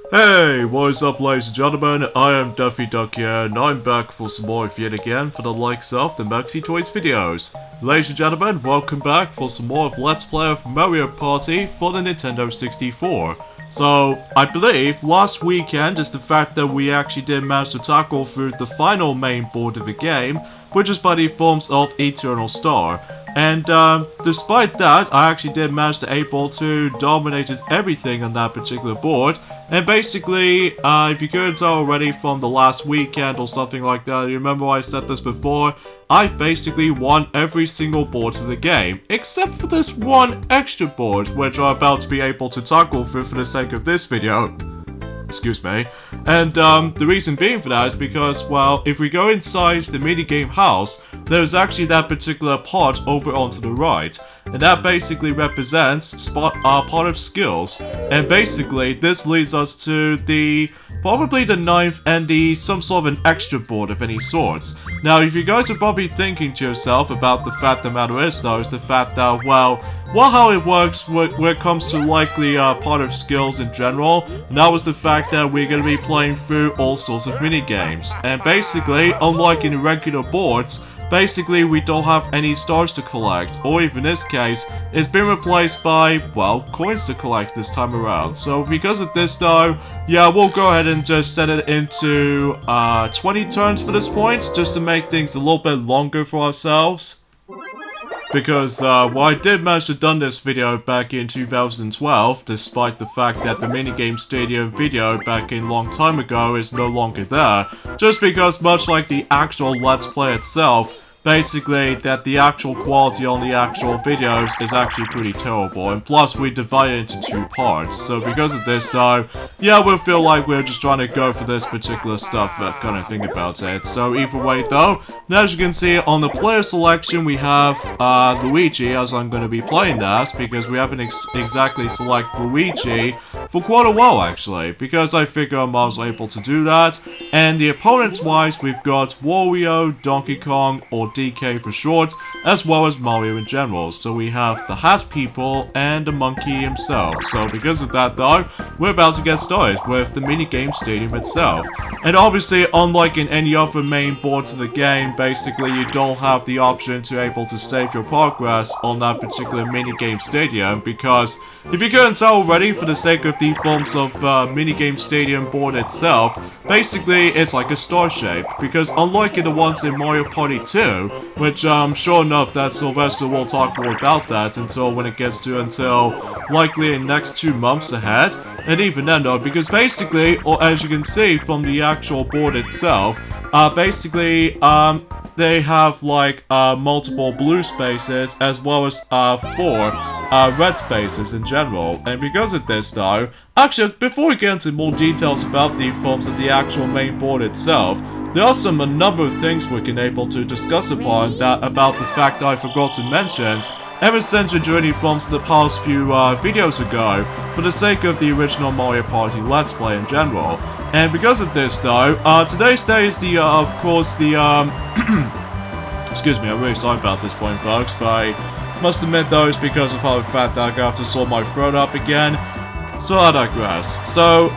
Hey, what is up ladies and gentlemen, I am Daffy Duck here, and I'm back for some more yet again for the likes of the Maxi Toys videos. Ladies and gentlemen, welcome back for some more of Let's Play of Mario Party for the Nintendo 64. So, I believe last weekend is the fact that we actually did manage to tackle through the final main board of the game, which is by the forms of Eternal Star. And despite that, I actually did manage to able to dominate everything on that particular board. And basically, if you couldn't tell already from the last weekend or something like that, you remember I said this before, I've basically won every single board of the game, except for this one extra board, which I'm about to be able to tackle through for the sake of this video. Excuse me. And the reason being for that is because, well, if we go inside the minigame house, there's actually that particular part over onto the right. And that basically represents part of skills. And basically, this leads us to probably the 9th and some sort of an extra board of any sorts. Now, if you guys are probably thinking to yourself about the fact the matter is, though, is the fact that, well, how it works when it comes to likely part of skills in general, and that was the fact that we're going to be playing through all sorts of minigames. And basically, unlike in regular boards, basically we don't have any stars to collect, or even in this case, it's been replaced by, well, coins to collect this time around. So because of this though, yeah, we'll go ahead and just set it into 20 turns for this point, just to make things a little bit longer for ourselves. Because, well, I did manage to done this video back in 2012, despite the fact that the minigame stadium video back in long time ago is no longer there. Just because, much like the actual Let's Play itself, basically that the actual quality on the actual videos is actually pretty terrible, and plus we divide it into 2 parts. So because of this though, yeah, we feel like we're just trying to go for this particular stuff, that kind of thing about it. So either way though, now as you can see on the player selection we have Luigi, as I'm going to be playing as, because we haven't exactly selected Luigi for quite a while actually, because I figure I was able to do that. And the opponents wise, we've got Wario, Donkey Kong, or DK for short, as well as Mario in general. So we have the Hat People and the Monkey himself. So because of that though, we're about to get started with the minigame stadium itself. And obviously, unlike in any other main boards of the game, basically you don't have the option to able to save your progress on that particular minigame stadium, because if you couldn't tell already, for the sake of the forms of minigame stadium board itself, basically it's like a star shape, because unlike in the ones in Mario Party 2, which sure enough that Sylvester will talk more about that until likely in next 2 months ahead. And even then though, because basically, or as you can see from the actual board itself, basically they have like multiple blue spaces as well as 4 red spaces in general. And because of this though, actually before we get into more details about the forms of the actual main board itself, there are a number of things we can able to discuss upon that about the fact that I forgot to mention ever since the journey from the past few videos ago, for the sake of the original Mario Party Let's Play in general. And because of this though, today's day is the, of course, the, excuse me, I'm really sorry about this point folks, but I must admit though, it's because of how fat that I got to sort my throat up again. So I digress. So,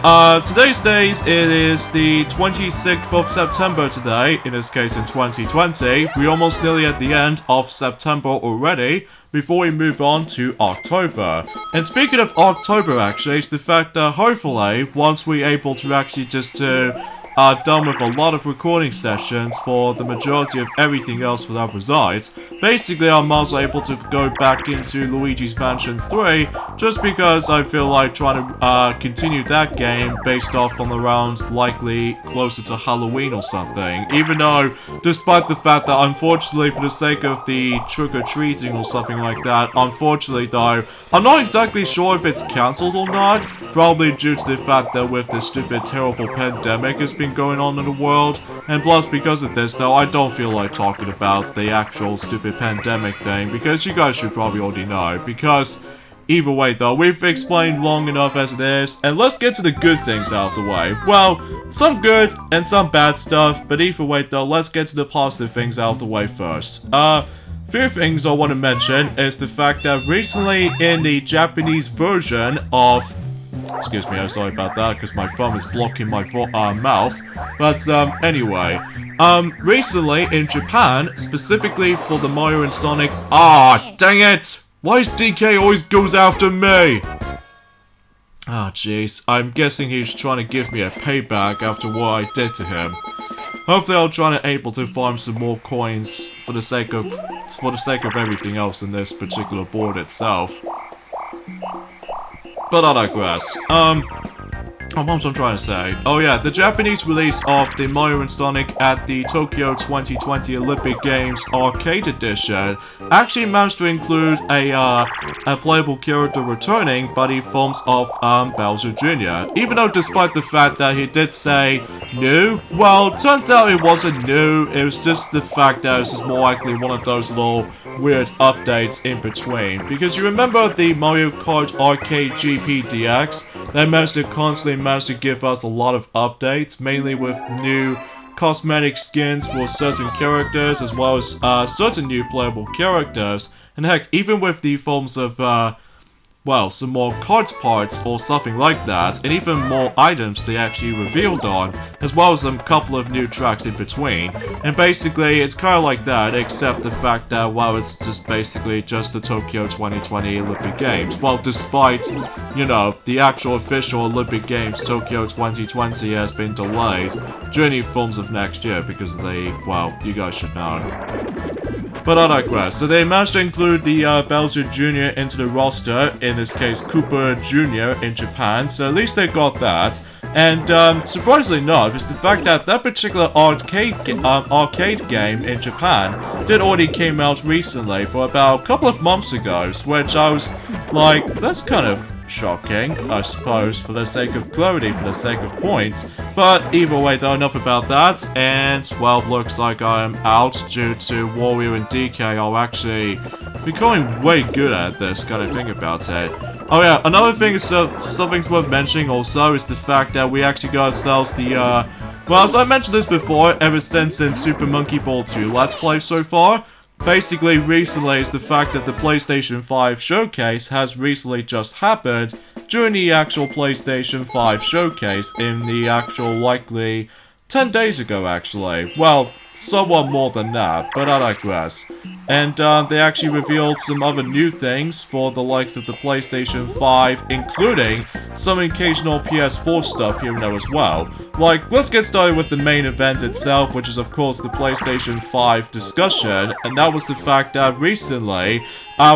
today's date, it is the 26th of September today, in this case in 2020. We're almost nearly at the end of September already, before we move on to October. And speaking of October actually, it's the fact that hopefully, once we're able to actually just done with a lot of recording sessions for the majority of everything else for that resides, basically I'm also able to go back into Luigi's Mansion 3, just because I feel like trying to continue that game based off on around likely closer to Halloween or something. Even though, despite the fact that unfortunately for the sake of the trick-or-treating or something like that, unfortunately though, I'm not exactly sure if it's cancelled or not, probably due to the fact that with this stupid terrible pandemic has been going on in the world, and plus because of this though, I don't feel like talking about the actual stupid pandemic thing, because you guys should probably already know, because either way though, we've explained long enough as it is, and let's get to the good things out of the way. Well, some good and some bad stuff, but either way though, let's get to the positive things out of the way first. Few things I want to mention is the fact that recently in the Japanese version of Excuse me, I'm sorry about that, because my thumb is blocking my mouth. But, anyway. Recently, in Japan, specifically for the Mario and Sonic... Ah, dang it! Why is DK always goes after me? Ah, jeez. I'm guessing he's trying to give me a payback after what I did to him. Hopefully I'll try to able to farm some more coins for the sake of everything else in this particular board itself. But I digress. What was I trying to say? Oh yeah, the Japanese release of the Mario and Sonic at the Tokyo 2020 Olympic Games Arcade Edition actually managed to include a playable character returning by the forms of Bowser Jr. Even though despite the fact that he did say new, well, turns out it wasn't new, it was just the fact that it was just more likely one of those little weird updates in between. Because you remember the Mario Kart Arcade GP DX? They managed to give us a lot of updates, mainly with new cosmetic skins for certain characters, as well as certain new playable characters, and heck, even with the forms of, well, some more card parts or something like that, and even more items they actually revealed on, as well as a couple of new tracks in between. And basically, it's kind of like that, except the fact that, well, it's just basically just the Tokyo 2020 Olympic Games. Well, despite, you know, the actual official Olympic Games Tokyo 2020 has been delayed during the films of next year because they, well, you guys should know. But I digress. So they managed to include the Bowser Jr. into the roster, in this case Koopa Jr. in Japan, so at least they got that. And surprisingly enough, is the fact that that particular arcade game in Japan did already came out recently for about a couple of months ago, which I was like, that's kind of shocking, I suppose, for the sake of clarity, for the sake of points. But either way though, enough about that, and well, looks like I am out due to Wario and DK are actually becoming way good at this kind of thing about it. Oh yeah, another thing is something's worth mentioning also is the fact that we actually got ourselves the well, as I mentioned this before, ever since in Super Monkey Ball 2 Let's Play so far, basically recently is the fact that the PlayStation 5 showcase has recently just happened during the actual PlayStation 5 showcase in the actual likely 10 days ago actually. Well, somewhat more than that, but I digress. And they actually revealed some other new things for the likes of the PlayStation 5, including some occasional PS4 stuff here and there as well. Like, let's get started with the main event itself, which is of course the PlayStation 5 discussion, and that was the fact that recently,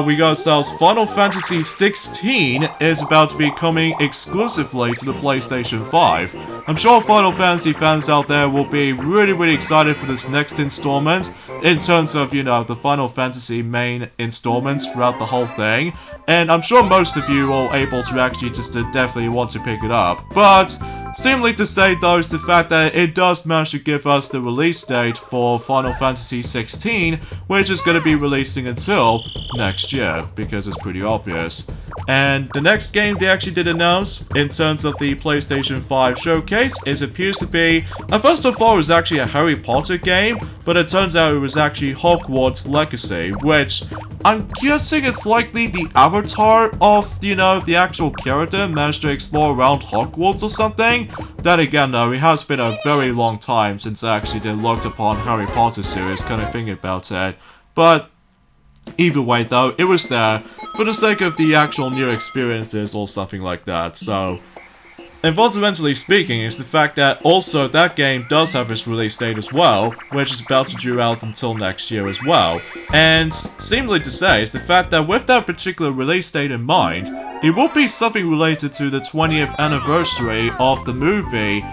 we got ourselves Final Fantasy 16 is about to be coming exclusively to the PlayStation 5. I'm sure Final Fantasy fans out there will be really excited for this next installment, in terms of, you know, the Final Fantasy main installments throughout the whole thing, and I'm sure most of you are able to actually just definitely want to pick it up. But seemingly to say though is the fact that it does manage to give us the release date for Final Fantasy 16, which is going to be releasing until next year, because it's pretty obvious. And the next game they actually did announce, in terms of the PlayStation 5 showcase, appears to be, first of all, it was actually a Harry Potter game, but it turns out it was actually Hogwarts Legacy, which I'm guessing it's likely the avatar of, you know, the actual character managed to explore around Hogwarts or something. Then again though, it has been a very long time since I actually did looked upon Harry Potter series, kind of thinking about it. But either way though, it was there for the sake of the actual new experiences or something like that, so. And fundamentally speaking is the fact that also that game does have its release date as well, which is about to due out until next year as well. And seemingly to say is the fact that with that particular release date in mind, it will be something related to the 20th anniversary of the movie,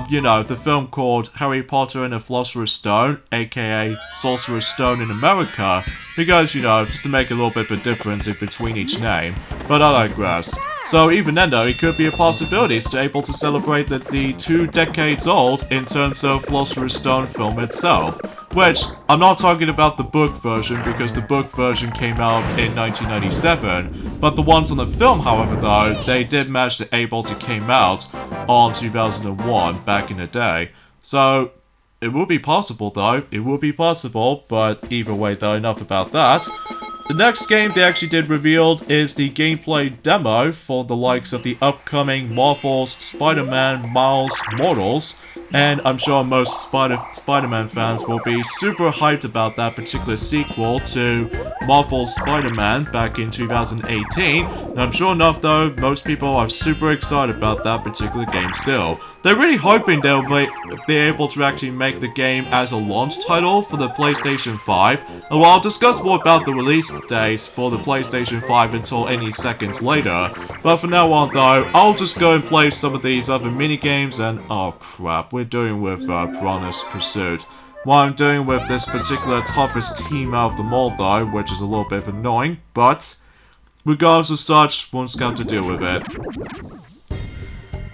you know, the film called Harry Potter and the Philosopher's Stone, aka Sorcerer's Stone in America, because, you know, just to make a little bit of a difference in between each name, but I digress. So even then though, it could be a possibility to able to celebrate the 2 decades old in terms of Philosopher's Stone film itself. Which, I'm not talking about the book version because the book version came out in 1997, but the ones on the film, however though, they did manage to able to came out on 2001 back in the day. So, it will be possible though, it will be possible, but either way though, enough about that. the next game they actually did revealed is the gameplay demo for the likes of the upcoming Marvel's Spider-Man Miles Morales. And I'm sure most Spider-Man fans will be super hyped about that particular sequel to Marvel's Spider-Man back in 2018. And I'm sure enough though, most people are super excited about that particular game still. They're really hoping they'll be able to actually make the game as a launch title for the PlayStation 5. And while I'll discuss more about the release date for the PlayStation 5 until any seconds later. But for now on though, I'll just go and play some of these other minigames and oh crap, we're doing with Piranha's Pursuit. What I'm doing with this particular toughest team out of them all though, which is a little bit annoying, but regardless of such, we'll just have to deal with it.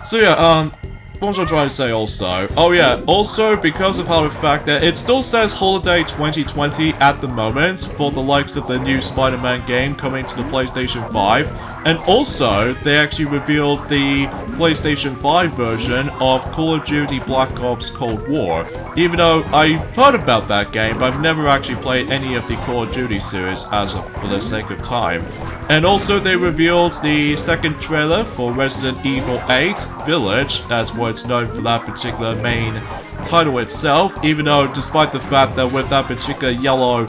So yeah, what was I trying to say also? Oh yeah, also because of how the fact that it still says Holiday 2020 at the moment for the likes of the new Spider-Man game coming to the PlayStation 5, and also they actually revealed the PlayStation 5 version of Call of Duty Black Ops Cold War. Even though I've heard about that game, but I've never actually played any of the Call of Duty series for the sake of time. And also they revealed the second trailer for Resident Evil 8 Village, as what it's known for that particular main title itself, even though despite the fact that with that particular yellow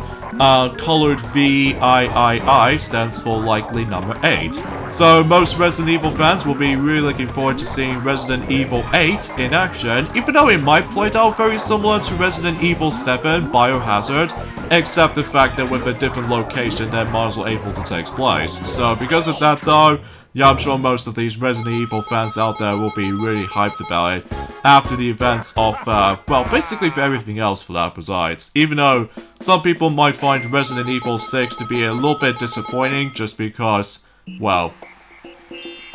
colored VIII stands for likely number 8. So most Resident Evil fans will be really looking forward to seeing Resident Evil 8 in action, even though it might play out very similar to Resident Evil 7 Biohazard, except the fact that with a different location than Mars were able to take place. So because of that though, yeah, I'm sure most of these Resident Evil fans out there will be really hyped about it after the events of, well, basically for everything else for that besides. Even though some people might find Resident Evil 6 to be a little bit disappointing just because, well,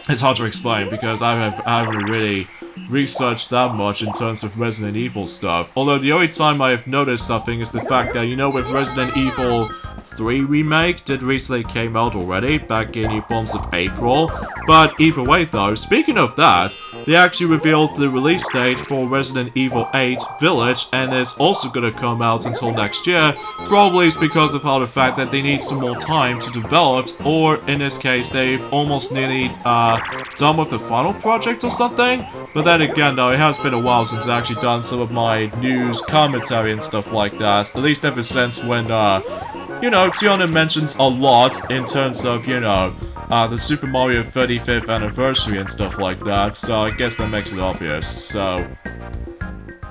it's hard to explain because I haven't really researched that much in terms of Resident Evil stuff. Although the only time I have noticed something is the fact that, you know, with Resident Evil 3 Remake did recently came out already, back in the forms of April. But either way though, speaking of that, they actually revealed the release date for Resident Evil 8 Village, and it's also gonna come out until next year. Probably it's because of how the fact that they need some more time to develop, or in this case, they've almost nearly done with the final project or something. But then again though, it has been a while since I've actually done some of my news commentary and stuff like that, at least ever since when, you know, Tiana mentions a lot in terms of, you know, the Super Mario 35th anniversary and stuff like that, so I guess that makes it obvious, so.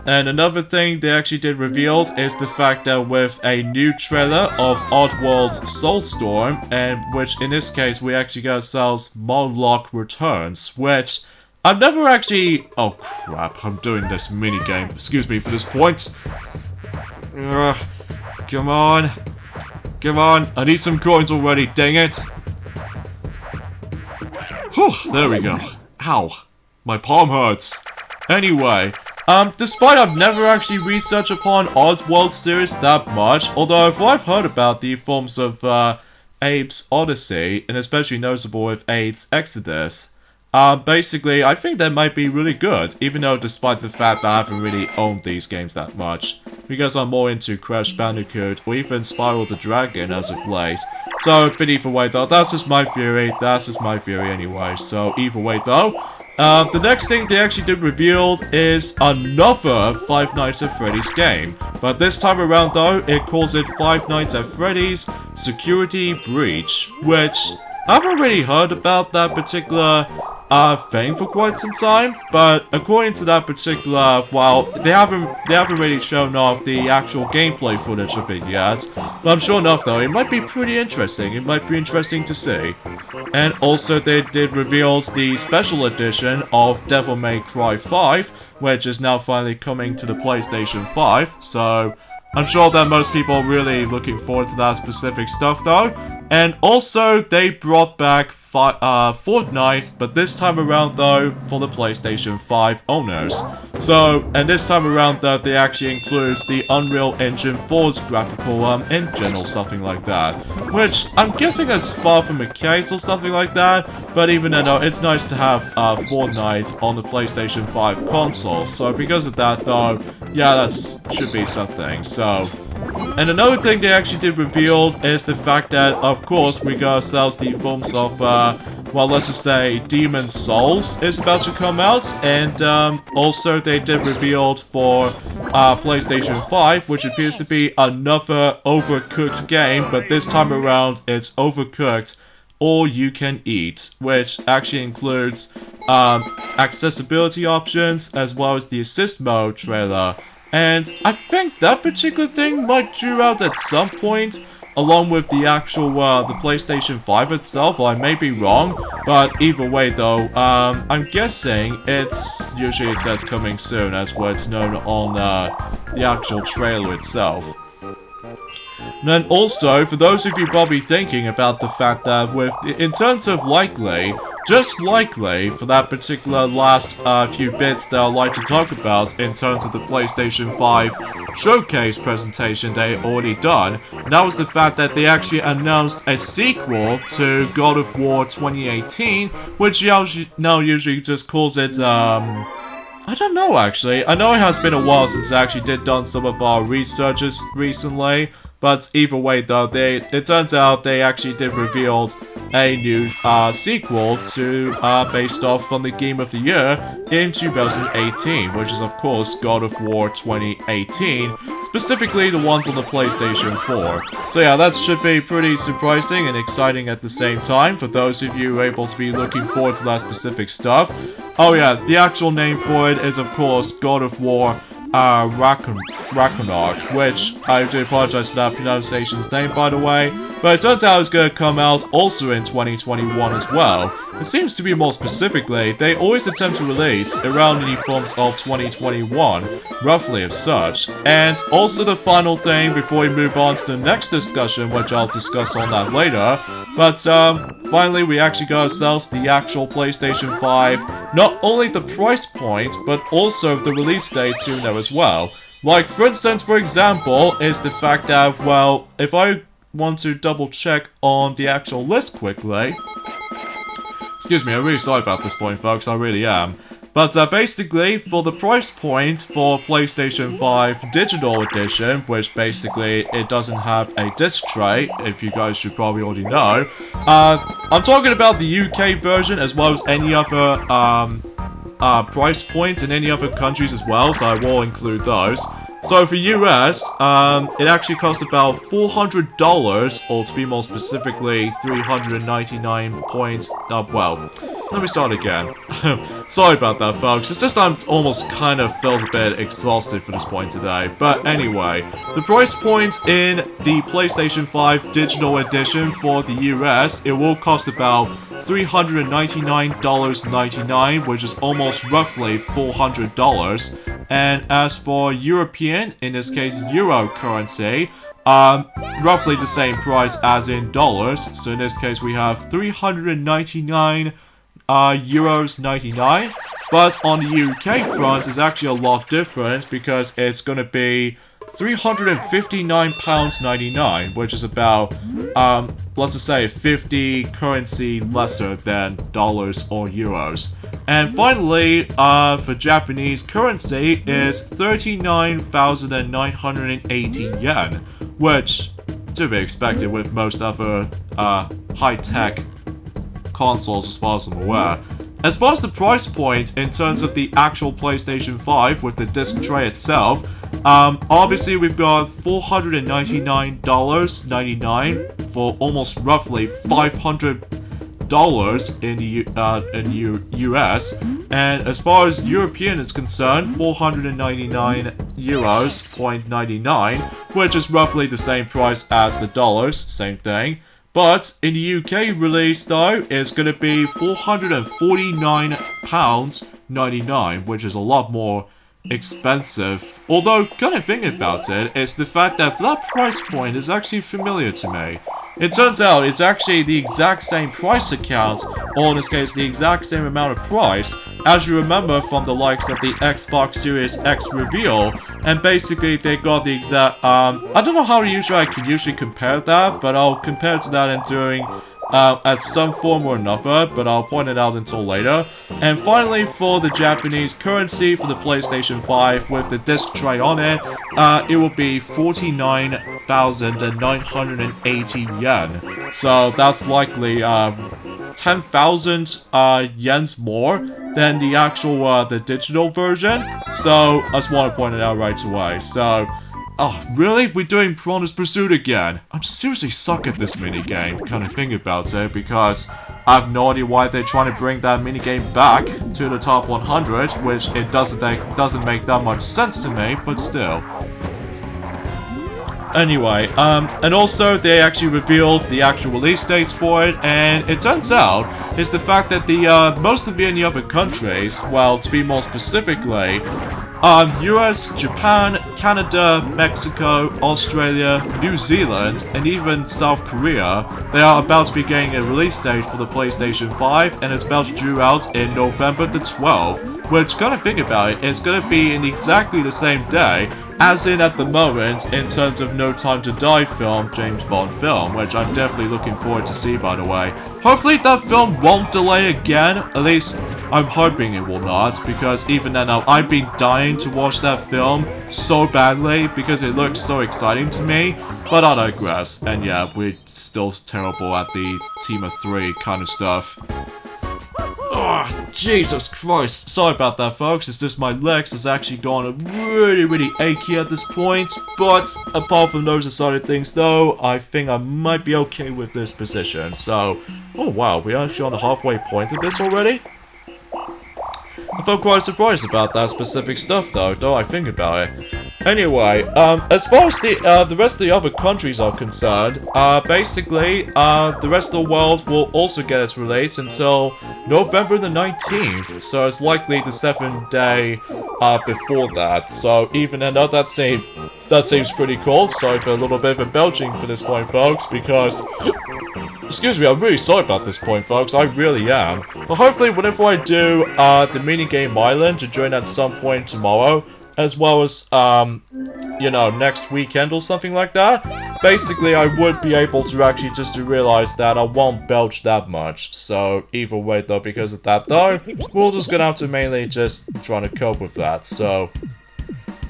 And another thing they actually did revealed is the fact that with a new trailer of Oddworld's Soulstorm, and which in this case we actually got ourselves Monlock Returns, which I've never actually. Oh crap, I'm doing this minigame. Excuse me for this point. Come on. Come on, I need some coins already, dang it. Whew, there we go. Ow, my palm hurts. Anyway, despite I've never actually researched upon Oddworld series that much, although I've heard about the forms of Abe's Odyssey, and especially noticeable with Abe's Exodus. Basically, I think that might be really good, even though despite the fact that I haven't really owned these games that much, because I'm more into Crash Bandicoot or even Spyro the Dragon as of late. So, but either way though, that's just my theory anyway, so either way though, the next thing they actually did reveal is another Five Nights at Freddy's game, but this time around though, it calls it Five Nights at Freddy's Security Breach, which I haven't really heard about that particular thing for quite some time, but according to that particular, well, they haven't really shown off the actual gameplay footage of it yet, but I'm sure enough though, it might be pretty interesting, it might be interesting to see. And also they did reveal the special edition of Devil May Cry 5, which is now finally coming to the PlayStation 5, so I'm sure that most people are really looking forward to that specific stuff though. And also, they brought back Fortnite, but this time around though, for the PlayStation 5 owners. So, and this time around though, they actually includes the Unreal Engine 4's graphical engine or something like that. Which, I'm guessing it's far from a case or something like that, but even then though, it's nice to have Fortnite on the PlayStation 5 console. So because of that though, yeah, that should be something. So, And another thing they actually did reveal is the fact that, of course, we got ourselves the forms of, well, let's just say Demon's Souls is about to come out, and also they did reveal for PlayStation 5, which appears to be another Overcooked game, but this time around it's Overcooked All You Can Eat, which actually includes accessibility options as well as the assist mode trailer. And I think that particular thing might due out at some point, along with the actual, the PlayStation 5 itself. Well, I may be wrong, but either way though, I'm guessing it's, usually it says coming soon as what's known on, the actual trailer itself. And then also, for those of you probably thinking about the fact that in terms of likely, just likely, for that particular last few bits that I'd like to talk about in terms of the PlayStation 5 showcase presentation they already done, and that was the fact that they actually announced a sequel to God of War 2018, which now usually just calls it, I don't know actually. I know it has been a while since I actually did done some of our researches recently, but either way though, it turns out they actually did reveal a new sequel to based off from the Game of the Year in 2018, which is of course God of War 2018, specifically the ones on the PlayStation 4. So yeah, that should be pretty surprising and exciting at the same time for those of you able to be looking forward to that specific stuff. Oh yeah, the actual name for it is of course God of War Ragnarok, which I do apologize for that pronunciation's name by the way, but it turns out it's going to come out also in 2021 as well. It seems to be more specifically, they always attempt to release around any forms of 2021, roughly as such. And also the final thing before we move on to the next discussion, which I'll discuss on that later, but finally we actually got ourselves the actual PlayStation 5, not only the price point, but also the release date to know as well. Like, for instance, for example, is the fact that, well, if I want to double check on the actual list quickly. Excuse me, I'm really sorry about this point, folks, I really am. But basically, for the price point for PlayStation 5 Digital Edition, which basically it doesn't have a disc tray, if you guys should probably already know, I'm talking about the UK version as well as any other price points in any other countries as well, so I will include those. So for US, it actually costs about $400, or to be more specifically, 399 points. Well, let me start again. Sorry about that, folks. It's just I'm almost kind of felt a bit exhausted for this point today. But anyway, the price point in the PlayStation 5 Digital Edition for the US, it will cost about $399.99, which is almost roughly $400. And as for European, in this case Euro currency, roughly the same price as in dollars. So in this case we have 399 euros 99. But on the UK front, it's actually a lot different because it's going to be £359.99, which is about, let's just say 50 currency lesser than dollars or euros. And finally, for Japanese currency is 39,980 yen, which, to be expected with most other high-tech consoles as far as I'm aware. As far as the price point in terms of the actual PlayStation 5 with the disc tray itself, obviously we've got $499.99 for almost roughly $500 in the US, and as far as European is concerned, 499 euros 0.99, which is roughly the same price as the dollars, same thing. But in the UK release though, it's going to be £449.99, which is a lot more expensive. Although, kind of thinking about it, it's the fact that that price point is actually familiar to me. It turns out it's actually the exact same price account, or in this case the exact same amount of price, as you remember from the likes of the Xbox Series X reveal, and basically they got the exact, I don't know how I can usually compare that, but I'll compare to that in doing at some form or another, but I'll point it out until later. And finally, for the Japanese currency for the PlayStation 5 with the disc tray on it, it will be 49,980 yen. So that's likely 10,000 yens more than the actual the digital version. So I just want to point it out right away. So, oh really? We're doing Piranha's Pursuit again? I'm seriously suck at this minigame, kind of thing about it, because I have no idea why they're trying to bring that minigame back to the top 100, which it doesn't make that much sense to me, but still. Anyway, and also they actually revealed the actual release dates for it, and it turns out is the fact that the most of the other countries, well, to be more specifically, US, Japan, Canada, Mexico, Australia, New Zealand, and even South Korea, they are about to be getting a release date for the PlayStation 5, and it's about to due out in November the 12th, which, kind of think about it, it's going to be in exactly the same day as in at the moment in terms of No Time to Die film, James Bond film, which I'm definitely looking forward to see, by the way. Hopefully that film won't delay again, at least I'm hoping it will not, because even then I've been dying to watch that film so badly because it looks so exciting to me, but I digress. And yeah, we're still terrible at the Team of 3 kind of stuff. Oh, Jesus Christ. Sorry about that, folks. It's just my legs has actually gone really achy at this point. But apart from those aside things, though, I think I might be okay with this position. So, oh wow, we're actually on the halfway point of this already? I felt quite surprised about that specific stuff, though I think about it. Anyway, as far as the rest of the other countries are concerned, basically, the rest of the world will also get its release until November the 19th, so it's likely the 7th day before that. So even though that seems pretty cool. Sorry for a little bit of a belching for this point, folks, because excuse me, I'm really sorry about this point, folks. I really am. But hopefully, whenever I do the minigame island to join at some point tomorrow, as well as, you know, next weekend or something like that, basically I would be able to actually just to realize that I won't belch that much. So, either way though, because of that though, we're just gonna have to mainly just try to cope with that, so...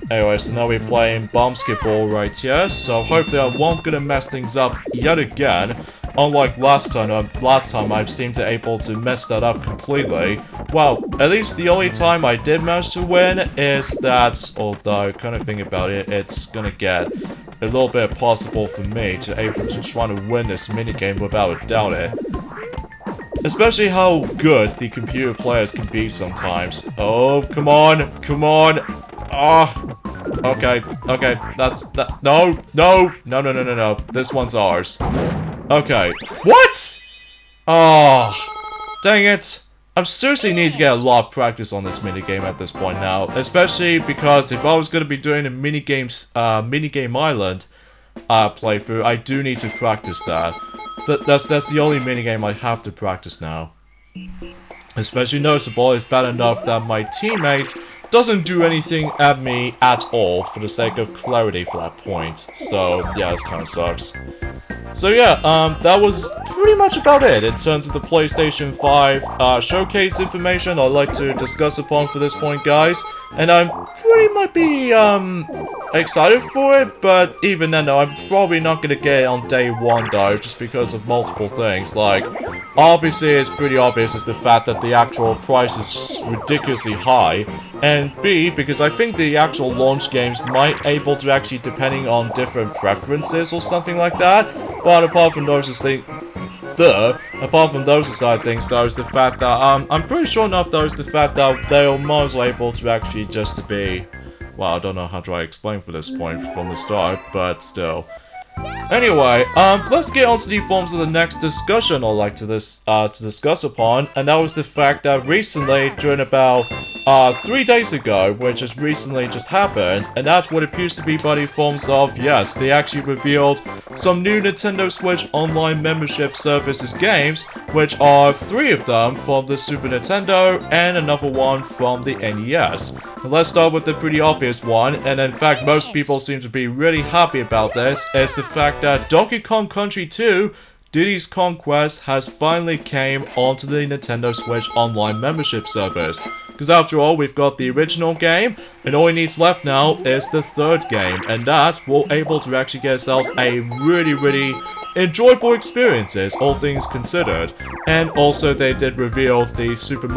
Anyway, so now we're playing basketball right here, so hopefully I won't gonna mess things up yet again. Unlike last time I've seemed to able to mess that up completely. Well, at least the only time I did manage to win is that, although, kind of think about it, it's gonna get a little bit possible for me to able to try to win this minigame without a doubt it. Especially how good the computer players can be sometimes. Oh, come on, come on. Ah. Okay, that's that. No. This one's ours. Okay. What? Oh, dang it. I seriously need to get a lot of practice on this minigame at this point now. Especially because if I was going to be doing a minigame island playthrough, I do need to practice that. That's the only minigame I have to practice now. Especially noticeable is bad enough that my teammate doesn't do anything at me at all for the sake of clarity for that point. So yeah, this kind of sucks. So yeah, that was pretty much about it in terms of the PlayStation 5 showcase information I'd like to discuss upon for this point, guys. And I'm pretty might be excited for it, but even then though, I'm probably not gonna get it on day one though, just because of multiple things. Like, obviously it's pretty obvious is the fact that the actual price is ridiculously high, and B, because I think the actual launch games might able to actually depending on different preferences or something like that. But apart from those aside things though, is the fact that I'm pretty sure enough though is the fact that they're more as well able to actually just to be, well, I don't know how do I explain for this point from the start, but still. Anyway, let's get on to the forms of the next discussion I'd like to discuss upon, and that was the fact that recently, during about 3 days ago, which has recently just happened, and that's what appears to be by the forms of, yes, they actually revealed some new Nintendo Switch Online membership services games, which are 3 of them from the Super Nintendo and another one from the NES. And let's start with the pretty obvious one, and in fact most people seem to be really happy about this, is the fact that Donkey Kong Country 2 Diddy's Conquest has finally came onto the Nintendo Switch Online membership service. Because after all, we've got the original game, and all it needs left now is the third game, and that we're able to actually get ourselves a really enjoyable experiences, all things considered. And also they did reveal the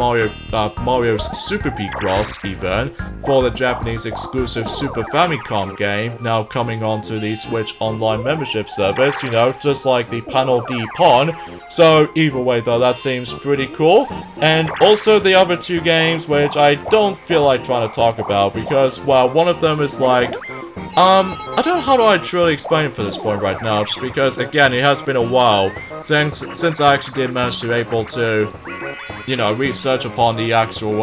Mario's Super Picross even for the Japanese exclusive Super Famicom game now coming onto the Switch Online membership service, you know, just like the Panel D Pon. So either way though, that seems pretty cool. And also the other two games which I don't feel like trying to talk about because, well, one of them is like I don't know how do I truly explain it for this point right now, just because, again, it has been a while since I actually did manage to be able to, you know, research upon the actual,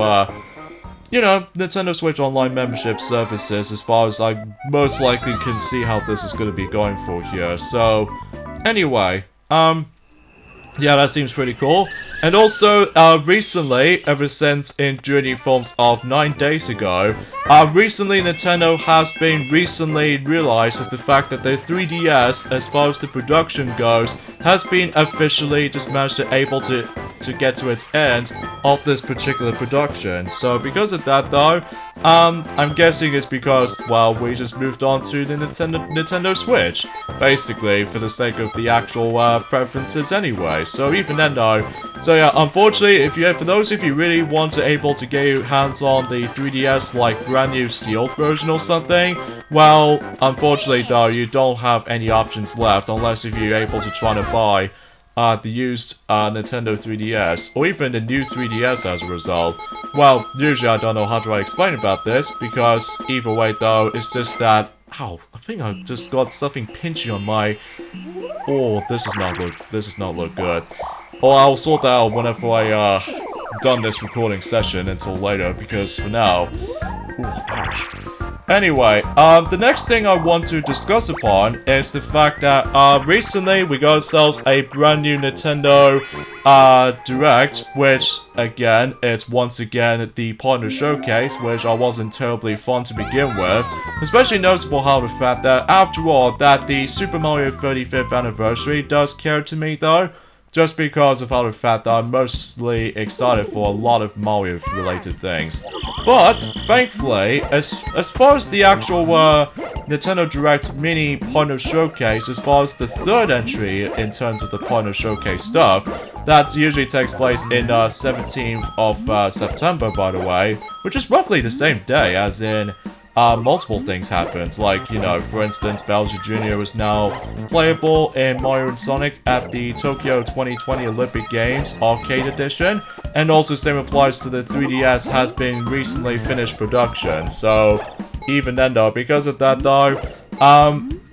you know, Nintendo Switch Online membership services as far as I most likely can see how this is going to be going for here. So, anyway, yeah, that seems pretty cool. And also, recently, ever since in Journey forms of 9 days ago, recently Nintendo has been realized as the fact that their 3DS, as far as the production goes, has been officially just managed to able to get to its end of this particular production. So because of that though, I'm guessing it's because, well, we just moved on to the Nintendo Switch, basically, for the sake of the actual preferences anyway. So even then though, so yeah, unfortunately, for those of you really want to able to get your hands on the 3DS like brand new sealed version or something, well, unfortunately though, you don't have any options left unless if you're able to try to buy the used Nintendo 3DS, or even the new 3DS as a result. Well, usually I don't know how do I explain about this, because either way though, it's just that, ow, I think I just got something pinchy on my, oh, this does not look good. Well, I'll sort that out whenever I, done this recording session until later, because for now, ooh, ouch. Anyway, the next thing I want to discuss upon is the fact that, recently we got ourselves a brand new Nintendo, Direct, which, again, it's once again the partner showcase, which I wasn't terribly fun to begin with. Especially noticeable how the fact that, after all, that the Super Mario 35th anniversary does care to me, though. Just because of how the fact that I'm mostly excited for a lot of Mario-related things. But, thankfully, as far as the actual Nintendo Direct Mini Partner Showcase, as far as the third entry in terms of the Partner Showcase stuff, that usually takes place in 17th of September, by the way, which is roughly the same day as in multiple things happened, like, you know, for instance, Bowser Jr. is now playable in Mario & Sonic at the Tokyo 2020 Olympic Games Arcade Edition, and also same applies to the 3DS has been recently finished production, so even then though, because of that though,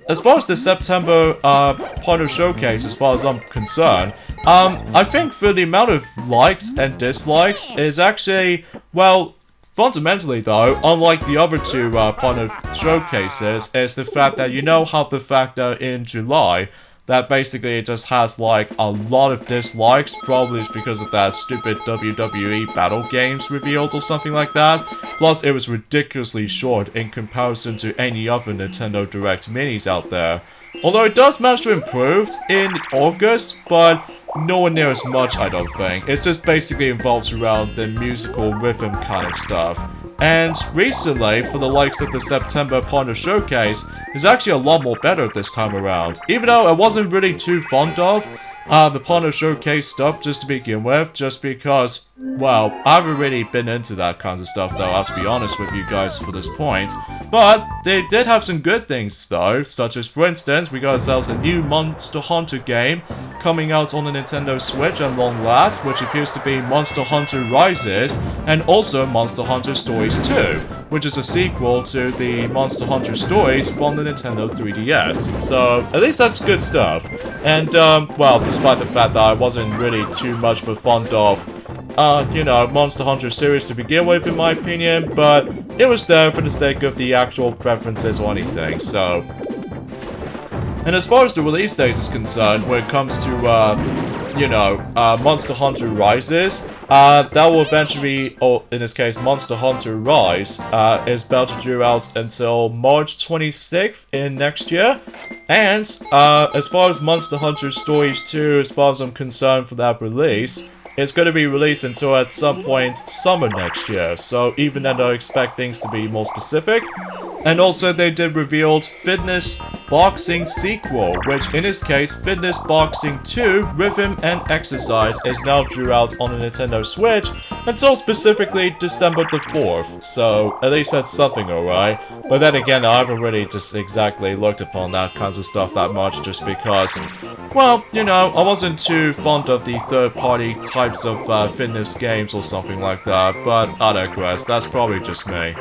as far as the September Partner Showcase, as far as I'm concerned, I think for the amount of likes and dislikes is actually, well, fundamentally though, unlike the other two partner showcases, is the fact that you know how the fact that in July, that basically it just has like a lot of dislikes, probably it's because of that stupid WWE Battle Games revealed or something like that. Plus it was ridiculously short in comparison to any other Nintendo Direct Minis out there. Although it does manage to improve in August, but nowhere near as much, I don't think. It's just basically involves around the musical rhythm kind of stuff. And recently, for the likes of the September Partner Showcase, is actually a lot more better this time around. Even though I wasn't really too fond of the Partner Showcase stuff just to begin with, just because, well, I haven't really been into that kinds of stuff though, I have to be honest with you guys for this point. But they did have some good things though, such as, for instance, we got ourselves a new Monster Hunter game coming out on the Nintendo Switch at long last, which appears to be Monster Hunter Rises, and also Monster Hunter Stories 2, which is a sequel to the Monster Hunter Stories from the Nintendo 3DS. So, at least that's good stuff. And, well, despite the fact that I wasn't really too much of a fond of, you know, Monster Hunter series to begin with, in my opinion, but it was there for the sake of the actual preferences or anything, so. And as far as the release date is concerned, when it comes to, Monster Hunter Rises, that will eventually, or in this case, Monster Hunter Rise, is about to due out until March 26th in next year. And, as far as Monster Hunter Stories 2, as far as I'm concerned for that release, it's going to be released until at some point summer next year, so even then I expect things to be more specific. And also they did reveal Fitness Boxing sequel, which in this case, Fitness Boxing 2 Rhythm and Exercise is now due out on the Nintendo Switch until specifically December the 4th, so at least that's something alright. But then again, I haven't really just exactly looked upon that kinds of stuff that much just because, well, I wasn't too fond of the third-party types of fitness games or something like that, but I digress, that's probably just me.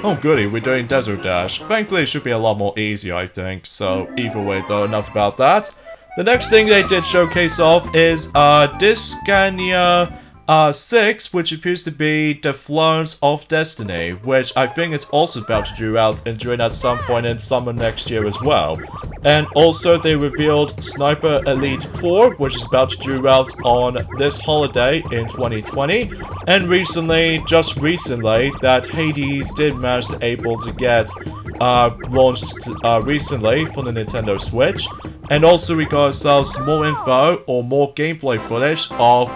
Oh goody, we're doing Desert Dash. Thankfully it should be a lot more easy, I think, so either way though, enough about that. The next thing they did showcase off is Disgaea 6, which appears to be The Thrones of Destiny, which I think is also about to due out and during at some point in summer next year as well. And also they revealed Sniper Elite 4, which is about to due out on this holiday in 2020. And just recently, that Hades did manage to able to get launched recently for the Nintendo Switch. And also we got ourselves more info or more gameplay footage of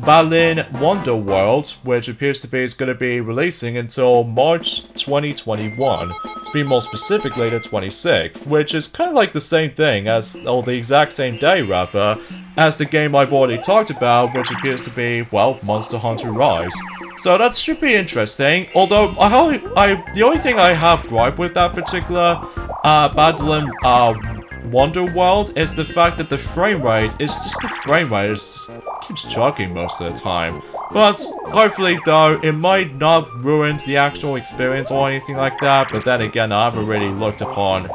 Balan Wonderworld, which appears to be going to be releasing until March 2021. To be more specifically, the 26th, which is kind of like the same thing as, or the exact same day rather, as the game I've already talked about, which appears to be, well, Monster Hunter Rise. So that should be interesting, although the only thing I have gripe with that particular Balan Wonderworld is the fact that the frame rate is just keeps chugging most of the time. But hopefully though, it might not ruin the actual experience or anything like that, but then again, I haven't really looked upon,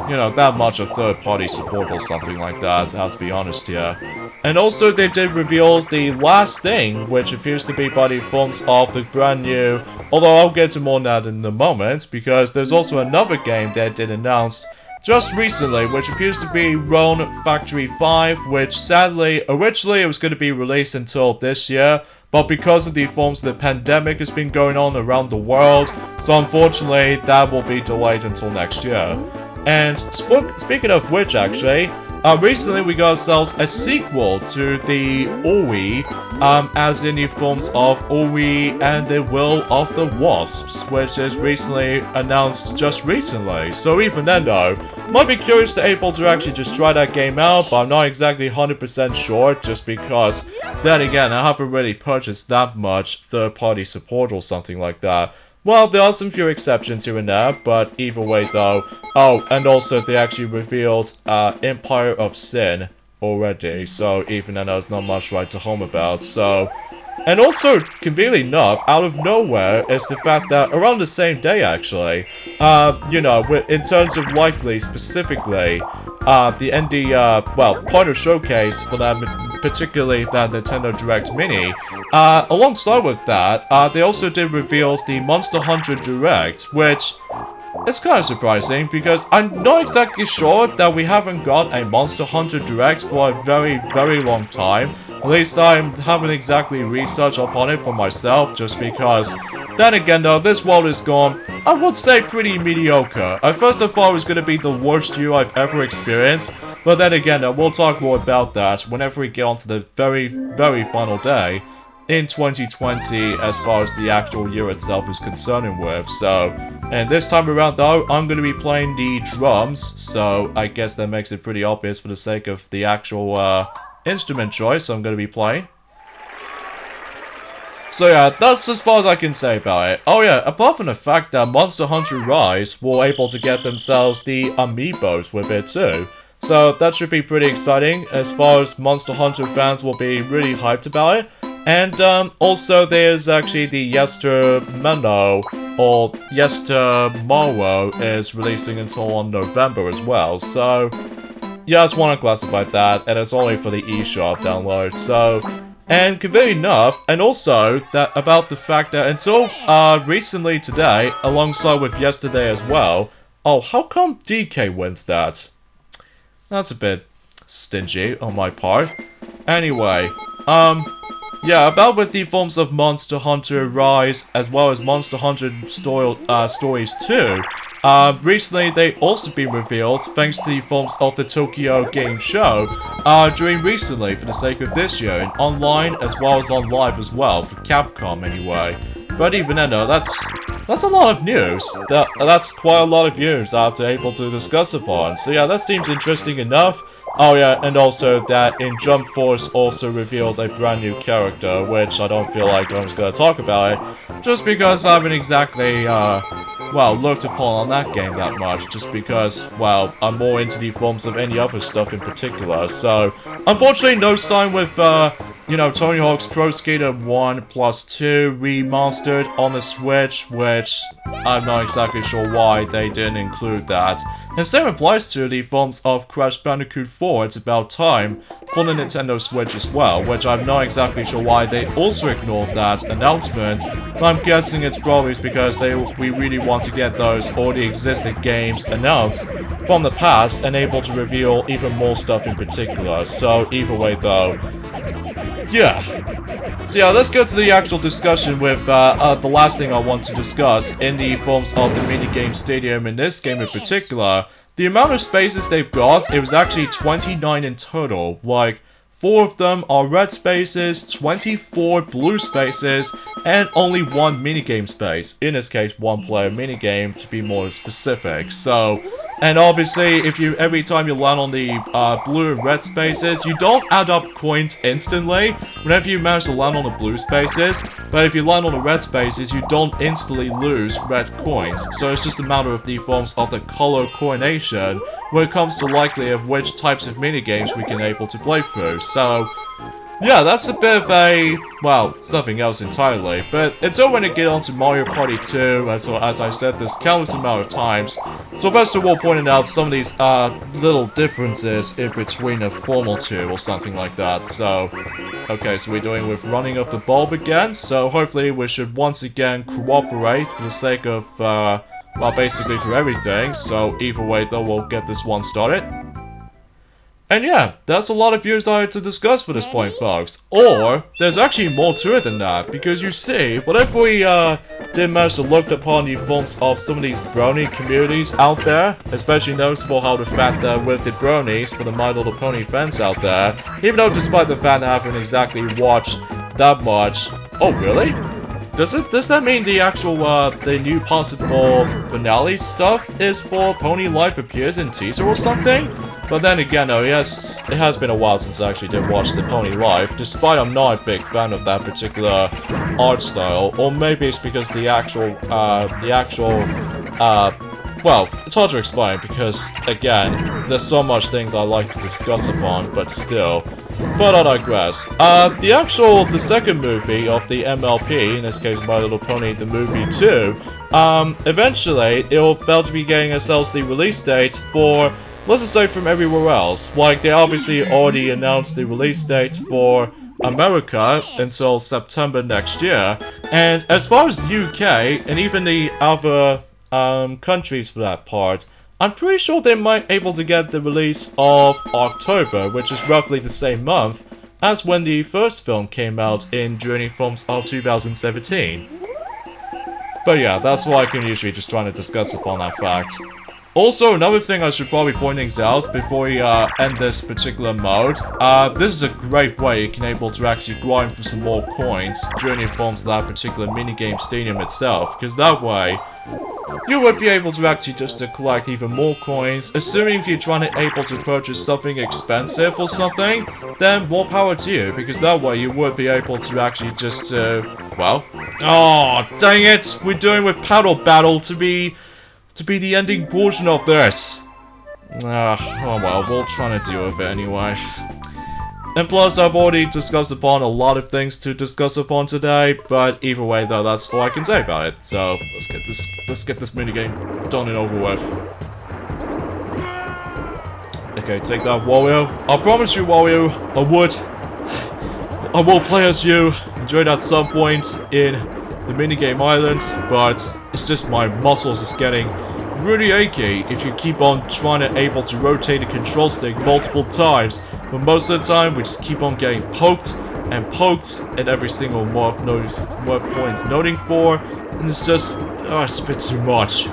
that much of third-party support or something like that, I have to be honest here. And also they did reveal the last thing, which appears to be by the forms of the brand new, although I'll get to more on that in a moment, because there's also another game that did announce just recently, which appears to be Rune Factory 5, which sadly, originally it was going to be released until this year, but because of the forms of the pandemic has been going on around the world, so unfortunately that will be delayed until next year. And speaking of which actually, recently we got ourselves a sequel to the Ori, as in the forms of Ori and the Will of the Wasps, which is recently announced just recently. So even then though, might be curious to able to actually just try that game out, but I'm not exactly 100% sure, just because, then again, I haven't really purchased that much third-party support or something like that. Well, there are some few exceptions here and there, but either way though. Oh, and also they actually revealed Empire of Sin already, so even then there's not much right to home about, so... And also, conveniently enough, out of nowhere is the fact that around the same day actually, in terms of likely specifically, partner showcase for that, particularly that Nintendo Direct Mini, alongside with that, they also did reveal the Monster Hunter Direct, which is kind of surprising because I'm not exactly sure that we haven't got a Monster Hunter Direct for a very, very long time. At least I haven't exactly researched upon it for myself, just because, then again though, this world is gone, I would say pretty mediocre. I first thought it was going to be the worst year I've ever experienced, but then again, we'll talk more about that whenever we get onto the very, very final day in 2020 as far as the actual year itself is concerned with. So, and this time around though, I'm going to be playing the drums, so I guess that makes it pretty obvious for the sake of the actual instrument choice I'm going to be playing. So yeah, that's as far as I can say about it. Oh yeah, apart from the fact that Monster Hunter Rise were able to get themselves the amiibos with it too. So that should be pretty exciting, as far as Monster Hunter fans will be really hyped about it. And also there's actually the Yester Mano, or Yester Maro, is releasing until on November as well. So yeah, I just want to classify that, and it's only for the eShop download, so... And convenient enough, and also that about the fact that until recently today, alongside with yesterday as well, Oh, how come DK wins that? That's a bit stingy on my part. Anyway, yeah, about with the forms of Monster Hunter Rise, as well as Monster Hunter Stories 2, recently they also been revealed thanks to the forms of the Tokyo Game Show, during recently for the sake of this year, in online as well as on live as well, for Capcom anyway. But even then though, that's a lot of news. That's quite a lot of news after able to discuss upon. So yeah, that seems interesting enough. Oh yeah, and also that in Jump Force also revealed a brand new character, which I don't feel like I'm just gonna talk about it, just because I haven't exactly, well, looked upon on that game that much, just because, well, I'm more into the forms of any other stuff in particular, so, unfortunately no sign with, you know, Tony Hawk's Pro Skater 1 plus 2 remastered on the Switch, which I'm not exactly sure why they didn't include that. And same applies to the forms of Crash Bandicoot 4, It's About Time, for the Nintendo Switch as well, which I'm not exactly sure why they also ignored that announcement, but I'm guessing it's probably because we really want to get those already existing games announced from the past and able to reveal even more stuff in particular, so either way though. Yeah. So yeah, let's go to the actual discussion with the last thing I want to discuss in the forms of the minigame stadium in this game in particular. The amount of spaces they've got, it was actually 29 in total. Like, 4 of them are red spaces, 24 blue spaces, and only 1 minigame space. In this case, 1 player minigame to be more specific. So, and obviously, if you every time you land on the blue and red spaces, you don't add up coins instantly whenever you manage to land on the blue spaces, but if you land on the red spaces, you don't instantly lose red coins. So it's just a matter of the forms of the color coordination when it comes to likely of which types of minigames we can able to play through. So, yeah, that's a bit of a, well, something else entirely, but until when I get on to Mario Party 2, as I said this countless amount of times, Sylvester Wall pointed out some of these little differences in between a Formal 2 or something like that, so, okay, so we're doing with running of the bulb again, so hopefully we should once again cooperate for the sake of, well, basically for everything, so either way though, we'll get this one started. And yeah, that's a lot of views I had to discuss for this point, folks. Or, there's actually more to it than that, because you see, what if we did manage to look upon the forms of some of these brony communities out there, especially noticeable how the fact that with the bronies for the My Little Pony fans out there, even though despite the fact that I haven't exactly watched that much. Oh, really? Does that mean the actual, the new possible finale stuff is for Pony Life appears in teaser or something? But then again, though, yes, it has been a while since I actually did watch the Pony Life, despite I'm not a big fan of that particular art style, or maybe it's because the actual, well, it's hard to explain because, again, there's so much things I like to discuss upon, but still. But I digress. The second movie of the MLP, in this case My Little Pony the Movie 2, eventually, it'll about to be getting ourselves the release date for, let's just say from everywhere else. Like, they obviously already announced the release date for America until September next year, and as far as UK, and even the other countries for that part, I'm pretty sure they might able to get the release of October, which is roughly the same month as when the first film came out in Journey Films of 2017. But yeah, that's what I can usually just trying to discuss upon that fact. Also, another thing I should probably point things out before we end this particular mode, this is a great way you can able to actually grind for some more coins during the forms of that particular minigame stadium itself, because that way, you would be able to actually just collect even more coins, assuming if you're trying to able to purchase something expensive or something, then more power to you, because that way you would be able to actually just, well, oh, dang it, we're doing with Paddle Battle to be the ending portion of this. Oh well, we'll try to deal with it anyway. And plus, I've already discussed upon a lot of things to discuss upon today, but either way though, that's all I can say about it. So, let's get this minigame done and over with. Okay, take that, Wario. I promise you, Wario, I will play as you, enjoy that some point in the minigame island, but it's just my muscles is getting really achy if you keep on trying to able to rotate the control stick multiple times, but most of the time we just keep on getting poked and poked at every single morph points noting for, and it's just, it's a bit too much.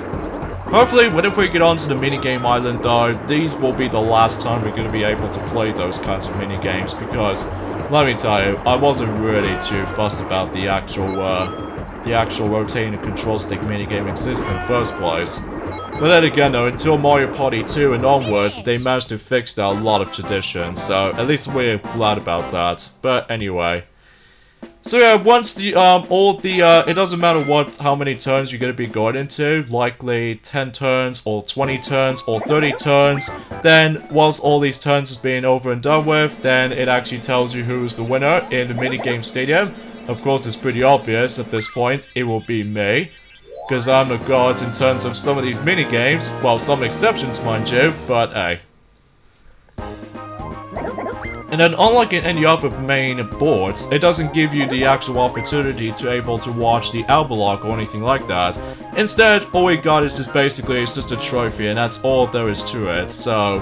Hopefully, whenever we get onto the minigame island though, these will be the last time we're going to be able to play those kinds of minigames, because, let me tell you, I wasn't really too fussed about the actual rotating the control stick minigame existing in the first place. But then again though, until Mario Party 2 and onwards, they managed to fix that a lot of traditions, so at least we're glad about that. But anyway. So yeah, once the, it doesn't matter how many turns you're going to be going into, likely 10 turns, or 20 turns, or 30 turns, then once all these turns has been over and done with, then it actually tells you who's the winner in the minigame stadium. Of course, it's pretty obvious at this point, it will be me, because I'm the god in terms of some of these minigames, well, some exceptions mind you, but hey. And then, unlike in any other main boards, it doesn't give you the actual opportunity to able to watch the Albalock or anything like that. Instead, all we got is just basically, it's just a trophy, and that's all there is to it. So,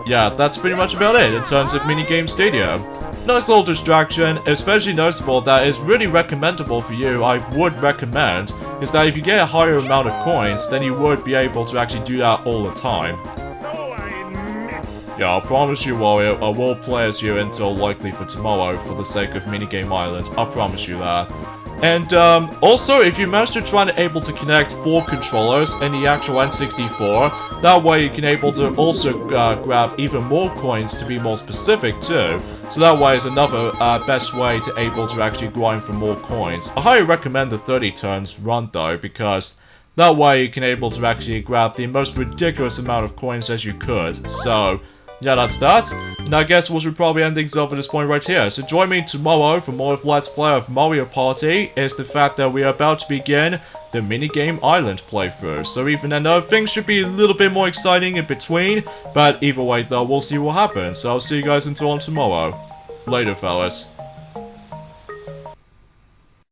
yeah, that's pretty much about it in terms of minigame stadium. Nice little distraction, especially noticeable that is really recommendable for you, I would recommend, is that if you get a higher amount of coins, then you would be able to actually do that all the time. Yeah, I promise you, Wario, I will play as you until likely for tomorrow for the sake of Minigame Island. I promise you that. And also, if you manage to try and able to connect 4 controllers in the actual N64, that way you can able to also grab even more coins to be more specific too. So that way is another best way to able to actually grind for more coins. I highly recommend the 30 turns run though, because that way you can able to actually grab the most ridiculous amount of coins as you could. So yeah, that's that. And I guess we should probably end things off at this point right here. So join me tomorrow for more of Let's Play of Mario Party. Is the fact that we are about to begin the Minigame Island playthrough. So even then, things should be a little bit more exciting in between. But either way though, we'll see what happens. So I'll see you guys until tomorrow. Later, fellas.